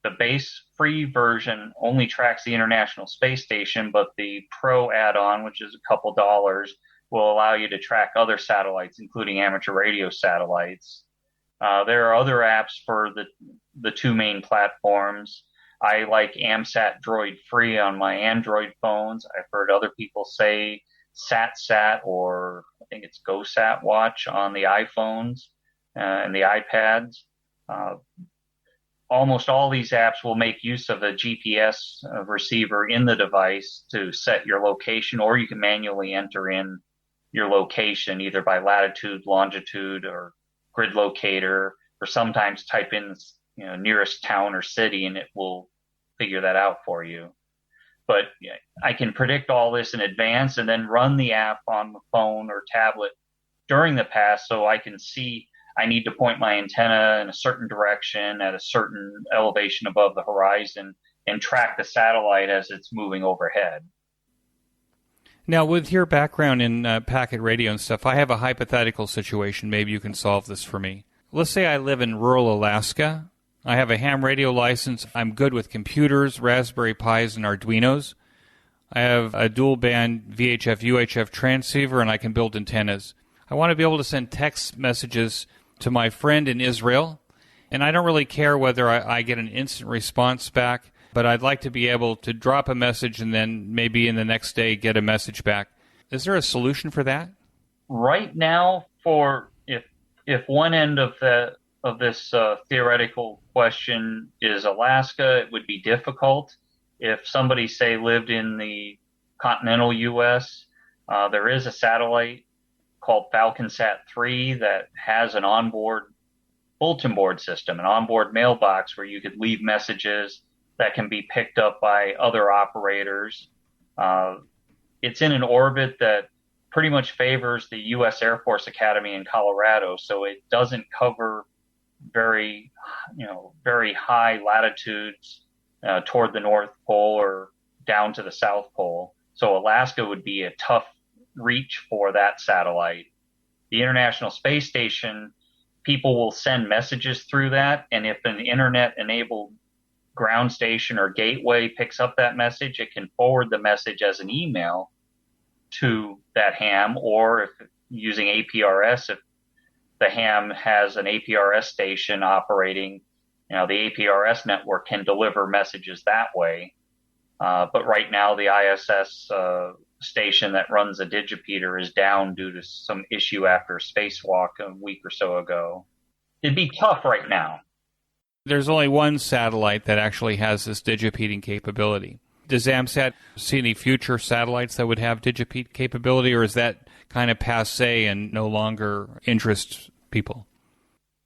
The base free version only tracks the International Space Station, but the Pro add-on, which is a couple dollars, will allow you to track other satellites, including amateur radio satellites. There are other apps for the two main platforms. I like AMSAT Droid Free on my Android phones. I've heard other people say SatSat, or I think it's GoSat Watch on the iPhones and the iPads. Almost all these apps will make use of a GPS receiver in the device to set your location, or you can manually enter in your location either by latitude, longitude, or grid locator, or sometimes type in nearest town or city and it will figure that out for you. But I can predict all this in advance and then run the app on the phone or tablet during the pass, so I can see I need to point my antenna in a certain direction at a certain elevation above the horizon and track the satellite as it's moving overhead. Now, with your background in packet radio and stuff, I have a hypothetical situation. Maybe you can solve this for me. Let's say I live in rural Alaska. I have a ham radio license. I'm good with computers, Raspberry Pis, and Arduinos. I have a dual-band VHF-UHF transceiver, and I can build antennas. I want to be able to send text messages to my friend in Israel, and I don't really care whether I get an instant response back, but I'd like to be able to drop a message and then maybe in the next day get a message back. Is there a solution for that? Right now, for if one end of this theoretical question is Alaska, it would be difficult. If somebody, say, lived in the continental U.S., there is a satellite called FalconSat 3 that has an onboard bulletin board system, an onboard mailbox where you could leave messages that can be picked up by other operators. It's in an orbit that pretty much favors the U.S. Air Force Academy in Colorado, so it doesn't cover very high latitudes toward the North Pole or down to the South Pole. So Alaska would be a tough reach for that satellite. The International Space Station, people will send messages through that, and if an internet-enabled ground station or gateway picks up that message, it can forward the message as an email to that ham, or if using APRS, if the ham has an APRS station operating, the APRS network can deliver messages that way. But right now, the ISS station that runs a digipeater is down due to some issue after a spacewalk a week or so ago. It'd be tough right now. There's only one satellite that actually has this digipeating capability. Does AMSAT see any future satellites that would have digipeat capability, or is that kind of passé and no longer interests people?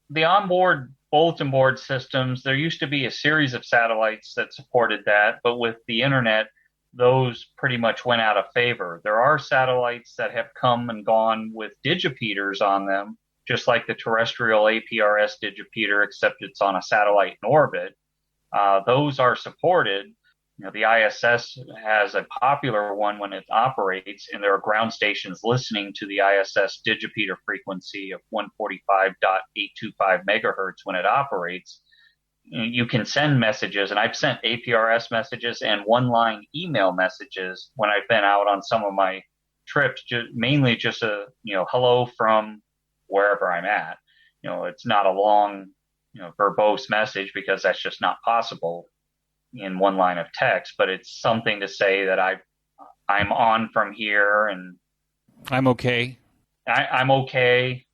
The onboard bulletin board systems, there used to be a series of satellites that supported that, but with the internet, those pretty much went out of favor. There are satellites that have come and gone with digipeaters on them, just like the terrestrial APRS digipeater, except it's on a satellite in orbit. Those are supported. The ISS has a popular one when it operates, and there are ground stations listening to the ISS digipeater frequency of 145.825 megahertz when it operates. You can send messages, and I've sent APRS messages and one-line email messages when I've been out on some of my trips, mainly just a hello from wherever I'm at. It's not a long, verbose message because that's just not possible in one line of text, but it's something to say that I'm on from here and I'm okay. I'm okay.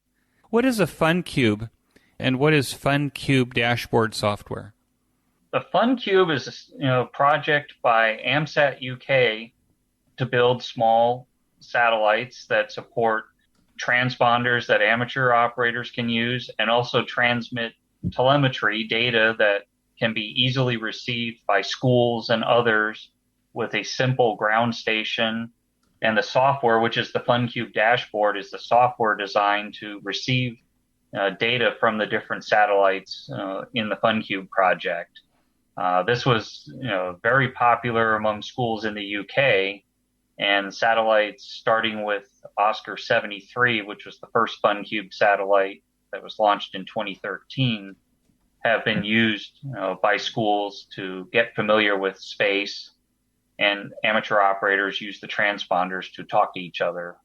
What is a FunCube, and what is FunCube dashboard software? The FunCube is a project by AMSAT UK to build small satellites that support transponders that amateur operators can use, and also transmit telemetry data that can be easily received by schools and others with a simple ground station. And the software, which is the FunCube dashboard, is the software designed to receive data from the different satellites in the FunCube project. This was very popular among schools in the UK, and satellites starting with Oscar 73, which was the first FunCube satellite that was launched in 2013, have been used by schools to get familiar with space, and amateur operators use the transponders to talk to each other.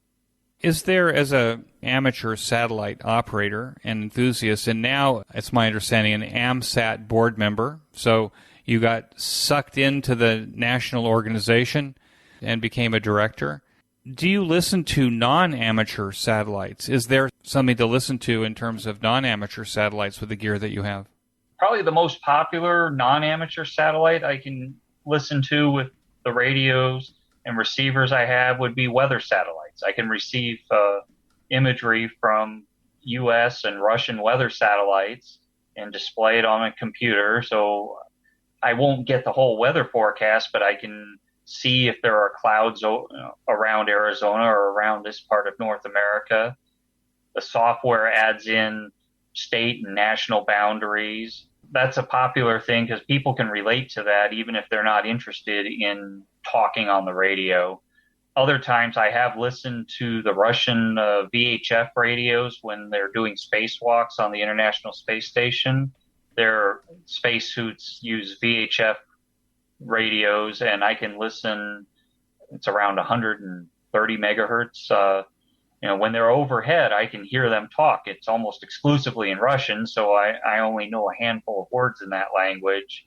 Is there, as a amateur satellite operator and enthusiast, and now, it's my understanding, an AMSAT board member, so you got sucked into the national organization and became a director. Do you listen to non-amateur satellites? Is there something to listen to in terms of non-amateur satellites with the gear that you have? Probably the most popular non-amateur satellite I can listen to with the radios and receivers I have would be weather satellites. I can receive imagery from U.S. and Russian weather satellites and display it on a computer. So I won't get the whole weather forecast, but I can see if there are clouds around Arizona or around this part of North America. The software adds in state and national boundaries. That's a popular thing because people can relate to that even if they're not interested in talking on the radio. Other times I have listened to the Russian VHF radios when they're doing spacewalks on the International Space Station. Their spacesuits use VHF radios, and I can listen. It's around 130 megahertz. When they're overhead, I can hear them talk. It's almost exclusively in Russian, so I only know a handful of words in that language.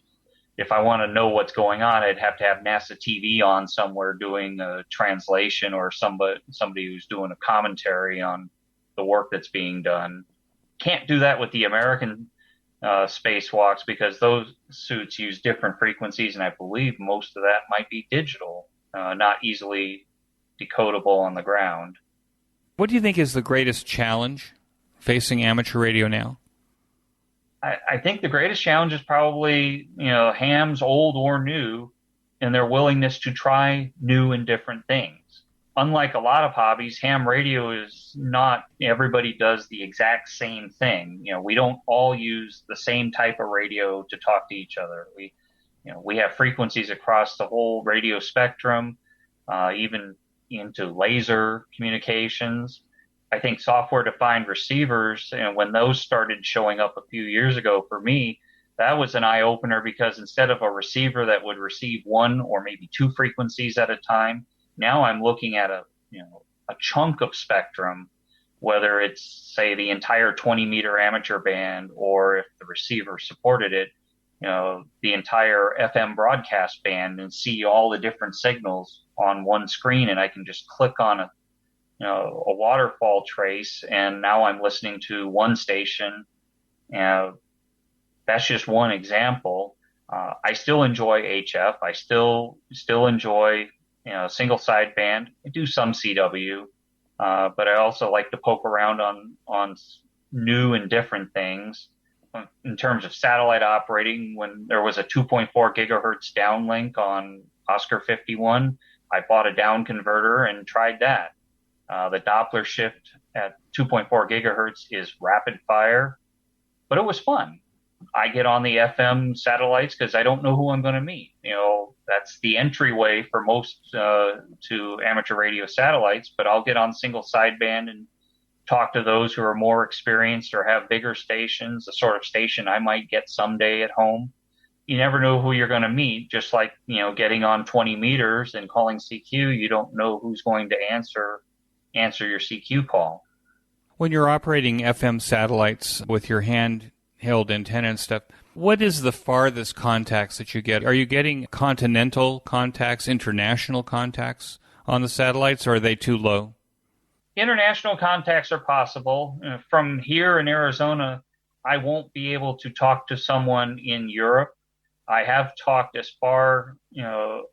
If I want to know what's going on, I'd have to have NASA TV on somewhere doing a translation or somebody who's doing a commentary on the work that's being done. Can't do that with the American spacewalks because those suits use different frequencies, and I believe most of that might be digital, not easily decodable on the ground. What do you think is the greatest challenge facing amateur radio now? I think the greatest challenge is probably, hams, old or new, and their willingness to try new and different things. Unlike a lot of hobbies, ham radio is not everybody does the exact same thing. We don't all use the same type of radio to talk to each other. We have frequencies across the whole radio spectrum, even into laser communications. I think software-defined receivers, when those started showing up a few years ago for me, that was an eye-opener because instead of a receiver that would receive one or maybe two frequencies at a time, now I'm looking at a chunk of spectrum, whether it's, say, the entire 20-meter amateur band, or if the receiver supported it, the entire FM broadcast band, and see all the different signals on one screen, and I can just click on a waterfall trace, and now I'm listening to one station. That's just one example. I still enjoy HF. I still enjoy single sideband. I do some CW, but I also like to poke around on new and different things. In terms of satellite operating, when there was a 2.4 gigahertz downlink on Oscar 51, I bought a down converter and tried that. The Doppler shift at 2.4 gigahertz is rapid fire, but it was fun. I get on the FM satellites because I don't know who I'm going to meet. That's the entryway for most to amateur radio satellites, but I'll get on single sideband and talk to those who are more experienced or have bigger stations, the sort of station I might get someday at home. You never know who you're going to meet, just like, getting on 20 meters and calling CQ, you don't know who's going to answer your CQ call. When you're operating FM satellites with your handheld antenna and stuff, what is the farthest contacts that you get? Are you getting continental contacts, international contacts on the satellites, or are they too low? International contacts are possible. From here in Arizona, I won't be able to talk to someone in Europe. I have talked as far,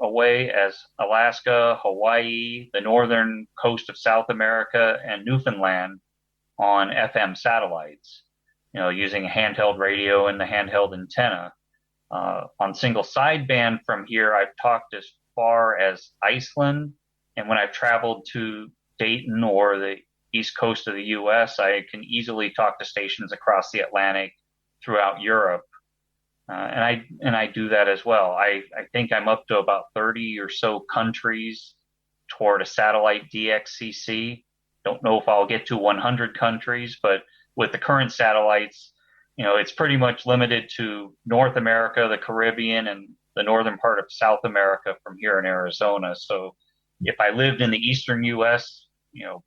away as Alaska, Hawaii, the northern coast of South America, and Newfoundland on FM satellites, using a handheld radio and the handheld antenna. On single sideband from here, I've talked as far as Iceland. And when I've traveled to Dayton or the east coast of the U.S., I can easily talk to stations across the Atlantic throughout Europe. And I do that as well. I think I'm up to about 30 or so countries toward a satellite DXCC. Don't know if I'll get to 100 countries, but with the current satellites, it's pretty much limited to North America, the Caribbean, and the northern part of South America from here in Arizona. So if I lived in the eastern U.S.,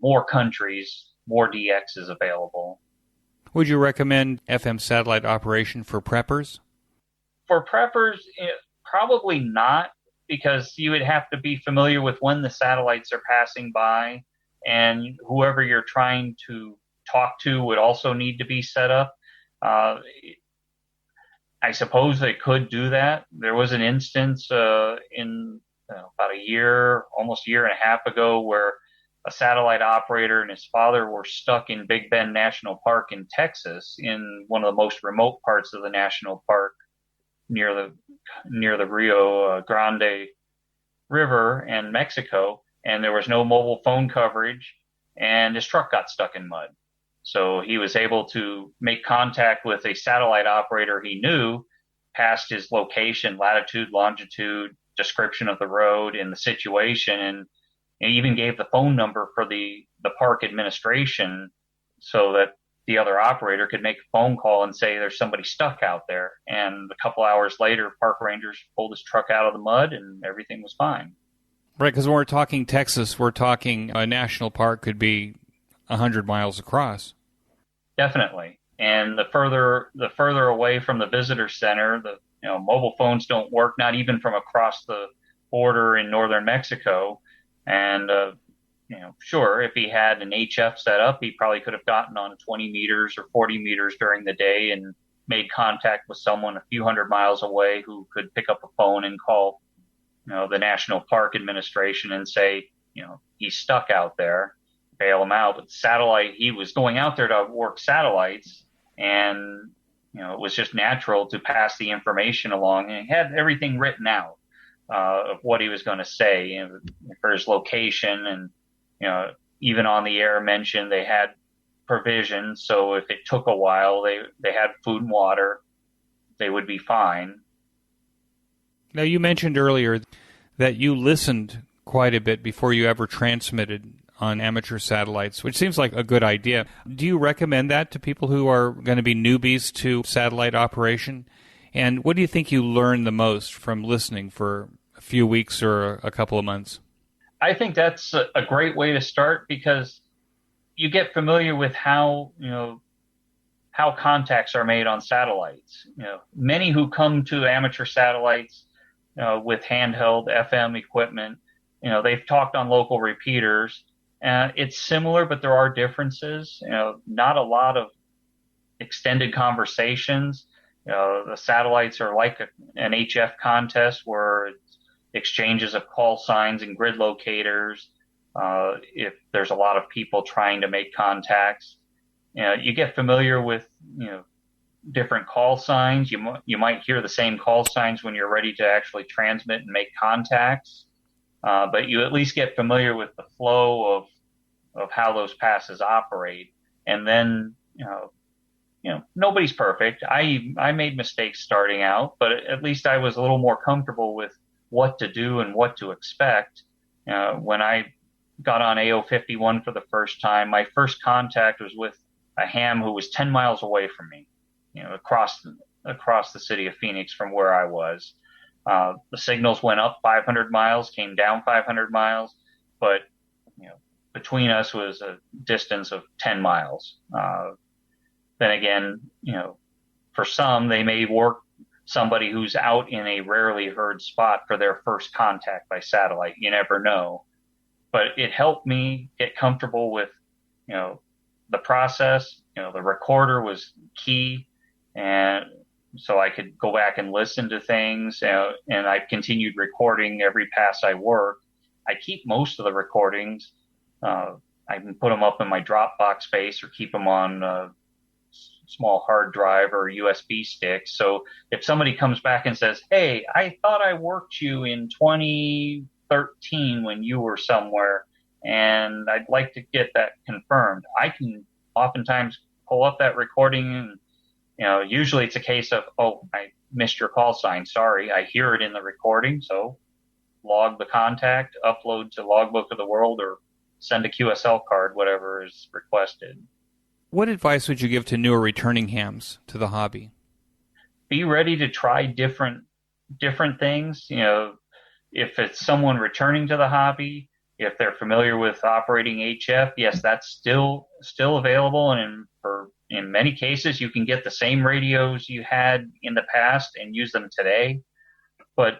more countries, more DXs available. Would you recommend FM satellite operation for preppers? For preppers, probably not, because you would have to be familiar with when the satellites are passing by, and whoever you're trying to talk to would also need to be set up. I suppose they could do that. There was an instance in about almost a year and a half ago, where a satellite operator and his father were stuck in Big Bend National Park in Texas, in one of the most remote parts of the national park, near the Rio Grande River and Mexico, and there was no mobile phone coverage, and his truck got stuck in mud. So he was able to make contact with a satellite operator he knew, past his location, latitude, longitude, description of the road and the situation, and even gave the phone number for the park administration so that the other operator could make a phone call and say there's somebody stuck out there. And a couple hours later, park rangers pulled his truck out of the mud and everything was fine. Right, because when we're talking Texas, we're talking a national park could be 100 miles across. Definitely. And the further away from the visitor center, mobile phones don't work, not even from across the border in northern Mexico. And, sure, if he had an HF set up, he probably could have gotten on 20 meters or 40 meters during the day and made contact with someone a few hundred miles away who could pick up a phone and call, the National Park Administration and say, he's stuck out there, bail him out. But satellite, he was going out there to work satellites, and, it was just natural to pass the information along, and he had everything written out of what he was going to say, for his location, and even on the air mentioned they had provision, so if it took a while, they had food and water, they would be fine. Now, you mentioned earlier that you listened quite a bit before you ever transmitted on amateur satellites, which seems like a good idea. Do you recommend that to people who are going to be newbies to satellite operation? And what do you think you learned the most from listening for a few weeks or a couple of months? I think that's a great way to start, because you get familiar with how contacts are made on satellites. Many who come to amateur satellites with handheld FM equipment, they've talked on local repeaters. It's similar, but there are differences. Not a lot of extended conversations. The satellites are like an HF contest, where it's exchanges of call signs and grid locators. If there's a lot of people trying to make contacts, you get familiar with different call signs. You might hear the same call signs when you're ready to actually transmit and make contacts, but you at least get familiar with the flow of how those passes operate. And then nobody's perfect. I made mistakes starting out, but at least I was a little more comfortable with what to do and what to expect. When I got on AO51 for the first time, my first contact was with a ham who was 10 miles away from me, across the city of Phoenix from where I was. The signals went up 500 miles, came down 500 miles, but between us was a distance of 10 miles. Then again, for some, they may work somebody who's out in a rarely heard spot for their first contact by satellite. You never know. But it helped me get comfortable with, the process. The recorder was key, and so I could go back and listen to things, and I've continued recording every pass I work. I keep most of the recordings. I can put them up in my Dropbox space or keep them on a small hard drive or USB stick. So if somebody comes back and says, hey, I thought I worked you in 2013 when you were somewhere, and I'd like to get that confirmed, I can oftentimes pull up that recording, and usually it's a case of, oh, I missed your call sign, sorry. I hear it in the recording, so log the contact, upload to Logbook of the World, or send a QSL card, whatever is requested. What advice would you give to newer returning hams to the hobby? Be ready to try different things. If it's someone returning to the hobby, If they're familiar with operating HF, yes, that's still available, and in many cases, you can get the same radios you had in the past and use them today. But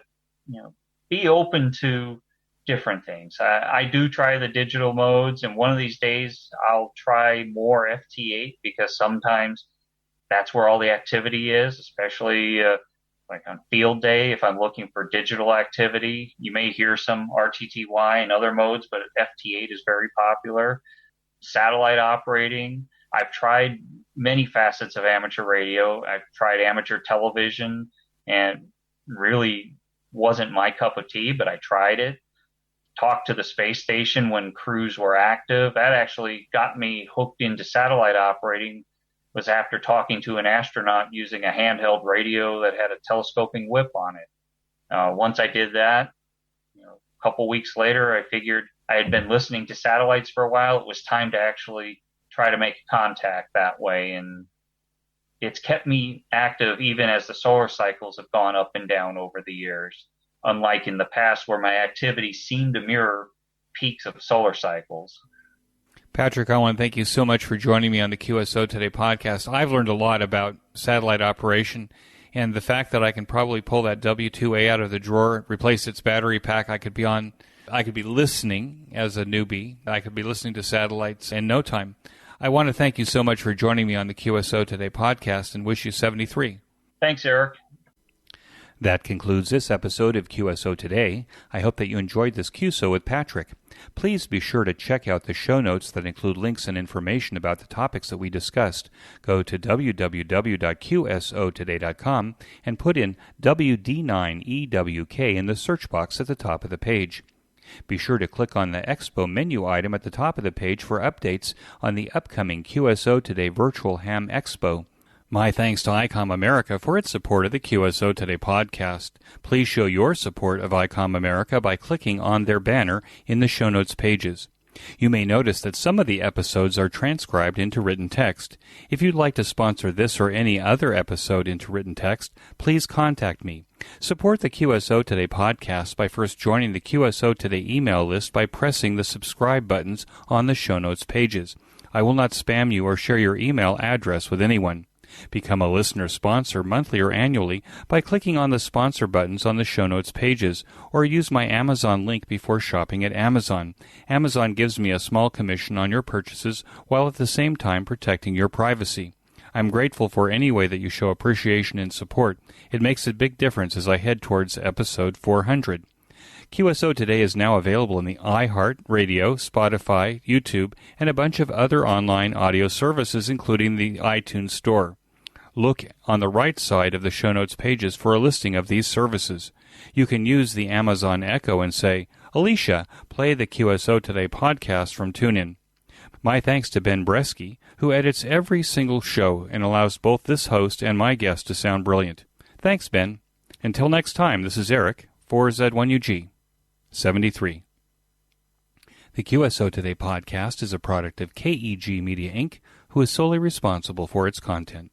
be open to different things. I do try the digital modes, and one of these days I'll try more FT8 because sometimes that's where all the activity is, especially like on field day. If I'm looking for digital activity, you may hear some RTTY and other modes, but FT8 is very popular. Satellite operating. I've tried many facets of amateur radio. I've tried amateur television and really wasn't my cup of tea, but I tried it. Talked to the space station when crews were active. That actually got me hooked into satellite operating, was after talking to an astronaut using a handheld radio that had a telescoping whip on it. Once I did that, a couple weeks later, I figured I had been listening to satellites for a while. It was time to actually try to make contact that way. And it's kept me active even as the solar cycles have gone up and down over the years, unlike in the past where my activity seemed to mirror peaks of solar cycles. Patrick, I want to thank you so much for joining me on the QSO Today podcast. I've learned a lot about satellite operation, and the fact that I can probably pull that W2A out of the drawer, replace its battery pack. I could be listening as a newbie. I could be listening to satellites in no time. I want to thank you so much for joining me on the QSO Today podcast and wish you 73. Thanks, Eric. That concludes this episode of QSO Today. I hope that you enjoyed this QSO with Patrick. Please be sure to check out the show notes that include links and information about the topics that we discussed. Go to www.qsotoday.com and put in WD9EWK in the search box at the top of the page. Be sure to click on the Expo menu item at the top of the page for updates on the upcoming QSO Today Virtual Ham Expo. My thanks to ICOM America for its support of the QSO Today podcast. Please show your support of ICOM America by clicking on their banner in the show notes pages. You may notice that some of the episodes are transcribed into written text. If you'd like to sponsor this or any other episode into written text, please contact me. Support the QSO Today podcast by first joining the QSO Today email list by pressing the subscribe buttons on the show notes pages. I will not spam you or share your email address with anyone. Become a listener sponsor monthly or annually by clicking on the sponsor buttons on the show notes pages, or use my Amazon link before shopping at Amazon. Amazon gives me a small commission on your purchases while at the same time protecting your privacy. I'm grateful for any way that you show appreciation and support. It makes a big difference as I head towards episode 400. QSO Today is now available in the iHeart Radio, Spotify, YouTube, and a bunch of other online audio services, including the iTunes Store. Look on the right side of the show notes pages for a listing of these services. You can use the Amazon Echo and say, "Alicia, play the QSO Today podcast from TuneIn." My thanks to Ben Bresky, who edits every single show and allows both this host and my guest to sound brilliant. Thanks, Ben. Until next time, this is Eric, 4Z1UG, 73. The QSO Today podcast is a product of KEG Media Inc., who is solely responsible for its content.